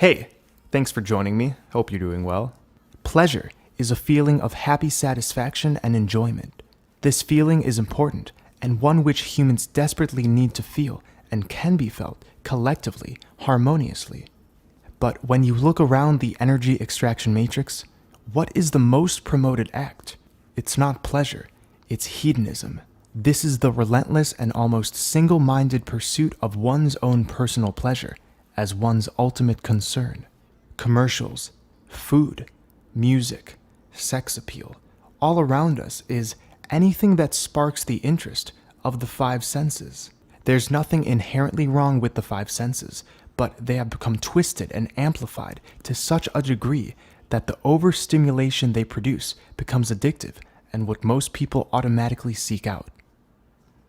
Hey, thanks for joining me. Hope you're doing well. Pleasure is a feeling of happy satisfaction and enjoyment. This feeling is important and one which humans desperately need to feel and can be felt collectively, harmoniously. But when you look around the energy extraction matrix, what is the most promoted act? It's not pleasure, it's hedonism. This is the relentless and almost single-minded pursuit of one's own personal pleasure as one's ultimate concern. Commercials, food, music, sex appeal, all around us is anything that sparks the interest of the five senses. There's nothing inherently wrong with the five senses, but they have become twisted and amplified to such a degree that the overstimulation they produce becomes addictive and what most people automatically seek out.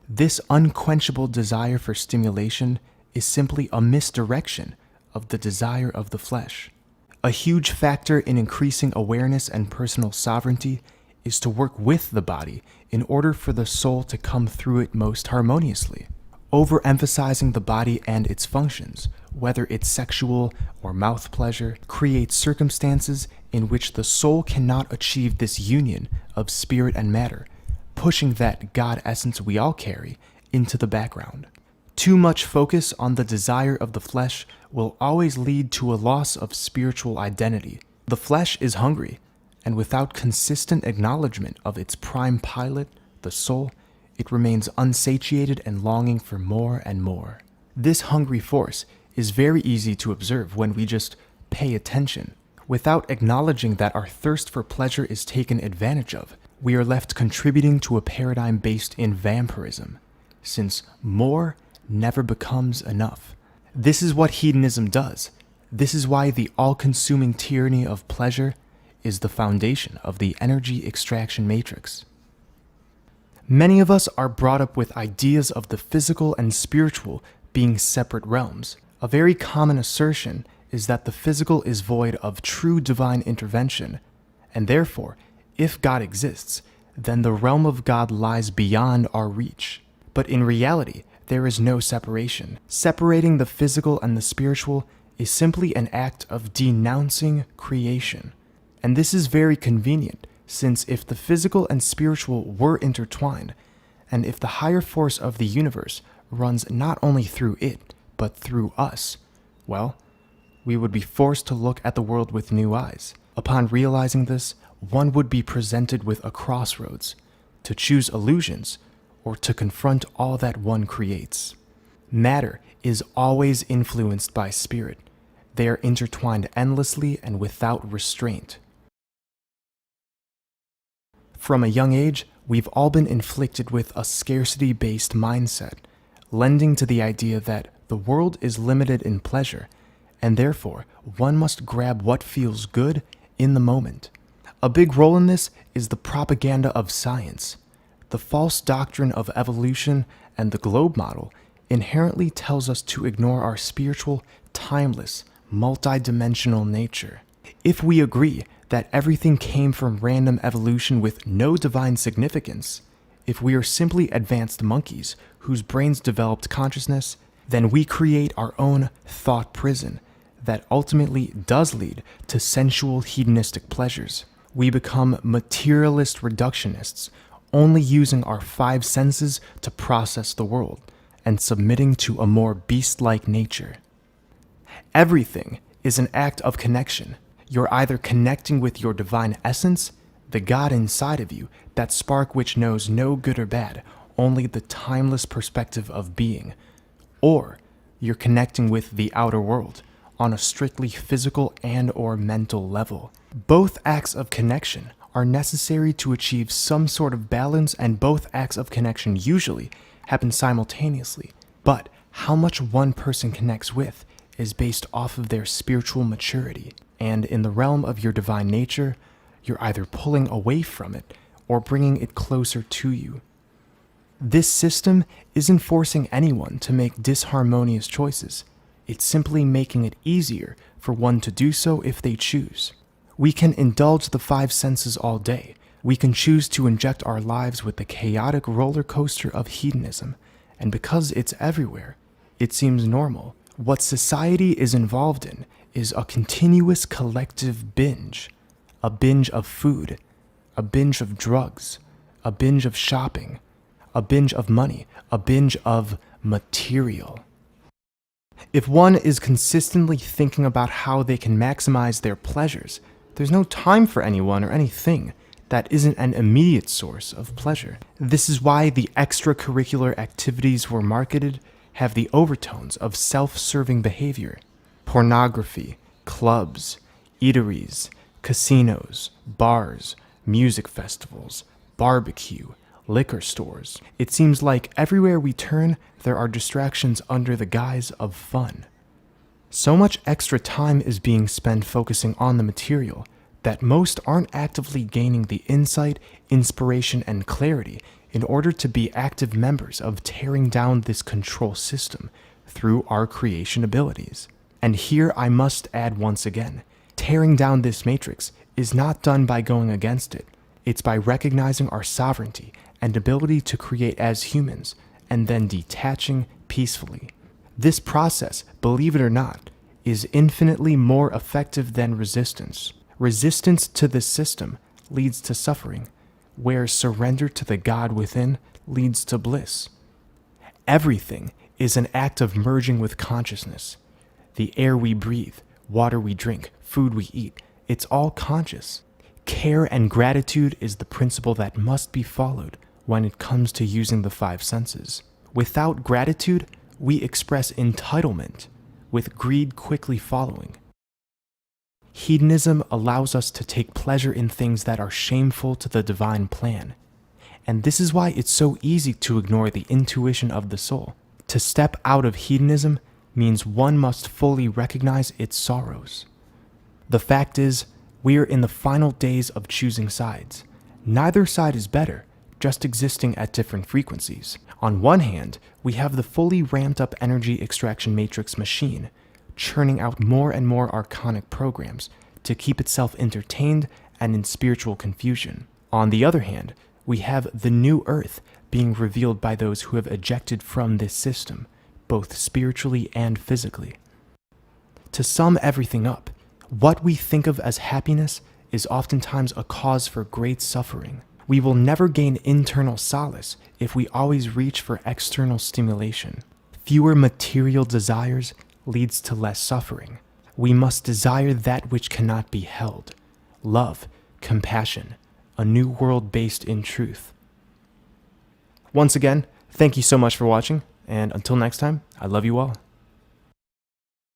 This unquenchable desire for stimulation is simply a misdirection of the desire of the flesh. A huge factor in increasing awareness and personal sovereignty is to work with the body in order for the soul to come through it most harmoniously. Overemphasizing the body and its functions, whether it's sexual or mouth pleasure, creates circumstances in which the soul cannot achieve this union of spirit and matter, pushing that God essence we all carry into the background. Too much focus on the desire of the flesh will always lead to a loss of spiritual identity. The flesh is hungry, and without consistent acknowledgement of its prime pilot, the soul, it remains unsatiated and longing for more and more. This hungry force is very easy to observe when we just pay attention. Without acknowledging that our thirst for pleasure is taken advantage of, we are left contributing to a paradigm based in vampirism, since more never becomes enough. This is what hedonism does. This is why the all-consuming tyranny of pleasure is the foundation of the energy extraction matrix. Many of us are brought up with ideas of the physical and spiritual being separate realms. A very common assertion is that the physical is void of true divine intervention, and therefore, if God exists, then the realm of God lies beyond our reach. But in reality, there is no separation. Separating the physical and the spiritual is simply an act of denouncing creation. And this is very convenient, since if the physical and spiritual were intertwined, and if the higher force of the universe runs not only through it, but through us, well, we would be forced to look at the world with new eyes. Upon realizing this, one would be presented with a crossroads, to choose illusions, or to confront all that one creates. Matter is always influenced by spirit. They are intertwined endlessly and without restraint. From a young age, we've all been inflicted with a scarcity-based mindset, lending to the idea that the world is limited in pleasure, and therefore one must grab what feels good in the moment. A big role in this is the propaganda of science. The false doctrine of evolution and the globe model inherently tells us to ignore our spiritual, timeless, multidimensional nature. If we agree that everything came from random evolution with no divine significance, if we are simply advanced monkeys whose brains developed consciousness, then we create our own thought prison that ultimately does lead to sensual hedonistic pleasures. We become materialist reductionists, only using our five senses to process the world and submitting to a more beast-like nature. Everything is an act of connection. You're either connecting with your divine essence, the God inside of you, that spark which knows no good or bad, only the timeless perspective of being, or you're connecting with the outer world on a strictly physical and/or mental level. Both acts of connection are necessary to achieve some sort of balance, and both acts of connection usually happen simultaneously. But how much one person connects with is based off of their spiritual maturity, and in the realm of your divine nature, you're either pulling away from it or bringing it closer to you. This system isn't forcing anyone to make disharmonious choices. It's simply making it easier for one to do so if they choose. We can indulge the five senses all day. We can choose to inject our lives with the chaotic roller coaster of hedonism, and because it's everywhere, it seems normal. What society is involved in is a continuous collective binge. A binge of food, a binge of drugs, a binge of shopping, a binge of money, a binge of material. If one is consistently thinking about how they can maximize their pleasures, there's no time for anyone or anything that isn't an immediate source of pleasure. This is why the extracurricular activities we're marketed have the overtones of self-serving behavior. Pornography, clubs, eateries, casinos, bars, music festivals, barbecue, liquor stores. It seems like everywhere we turn, there are distractions under the guise of fun. So much extra time is being spent focusing on the material that most aren't actively gaining the insight, inspiration, and clarity in order to be active members of tearing down this control system through our creation abilities. And here I must add once again, tearing down this matrix is not done by going against it. It's by recognizing our sovereignty and ability to create as humans, and then detaching peacefully. This process, believe it or not, is infinitely more effective than resistance. Resistance to this system leads to suffering, where surrender to the God within leads to bliss. Everything is an act of merging with consciousness. The air we breathe, water we drink, food we eat, it's all conscious. Care and gratitude is the principle that must be followed when it comes to using the five senses. Without gratitude, we express entitlement, with greed quickly following. Hedonism allows us to take pleasure in things that are shameful to the divine plan. And this is why it's so easy to ignore the intuition of the soul. To step out of hedonism means one must fully recognize its sorrows. The fact is, we are in the final days of choosing sides. Neither side is better, just existing at different frequencies. On one hand, we have the fully ramped up energy extraction matrix machine, churning out more and more archonic programs to keep itself entertained and in spiritual confusion. On the other hand, we have the new earth being revealed by those who have ejected from this system, both spiritually and physically. To sum everything up, what we think of as happiness is oftentimes a cause for great suffering. We will never gain internal solace if we always reach for external stimulation. Fewer material desires leads to less suffering. We must desire that which cannot be held. Love, compassion, a new world based in truth. Once again, thank you so much for watching, and until next time, I love you all.